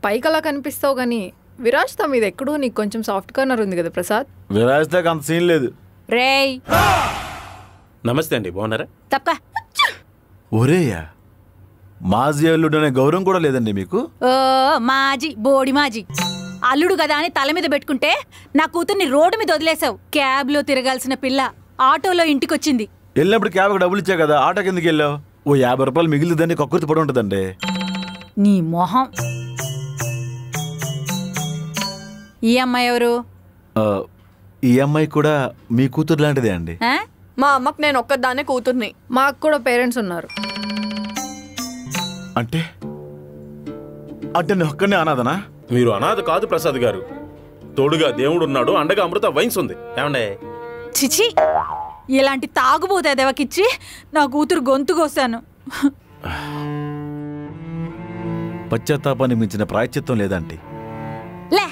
పైకలా కనిపిస్తావు గానీ విరాజ్తో మీద ఎక్కడో నీకు కొంచెం సాఫ్ట్ కార్నర్ ఉంది కదా ప్రసాద్. విరాజ్తో అంత సీన్ లేదు. రేయ్ నమస్తే అండి, బాగున్నారా? తప్ప ఒరేయా, మాజీ అల్లుడు అనే గౌరవం కూడా లేదండి మీకు? ఓ మాజీ బోడి మాజీ అల్లుడు కదా అని తల మీద పెట్టుకుంటే నా కూతుర్ని రోడ్డు మీద వదిలేసావు. క్యాబ్లో తిరగాల్సిన పిల్ల ఆటోలో ఇంటికొచ్చింది. వెళ్ళినప్పుడు క్యాబ్కి డబ్బులు ఇచ్చా కదా, ఆటోకి ఎందుకు వెళ్ళావు? ఓ 50 రూపాయలు మిగిలిందని కక్కుర్తి పడి ఉంటుందండి. నీ మొహం. ఈ అమ్మాయి ఎవరు? ఈ అమ్మాయి కూడా మీ కూతురు లాంటిదే అండి. మా అమ్మకు నేను ఒక్కదాన్నే కూతుర్ని. మాకు కూడా పేరెంట్స్ ఉన్నారు. అంటే అంటే నేను ఒక్కనే అనాథనా? మీరు అనాథ కాదు ప్రసాద్ గారు, తోడుగా దేవుడు ఉన్నాడు, అండగా అమృత వైన్స్ ఉంది. ఏమండే? చిచి, ఇలాంటి తాగుబోతే దెవకిచ్చి నా కూతురు గొంతు కోసాను. పశ్చాత్తాపాన్ని మించిన ప్రాయశ్చిత్తం లేదంటే లే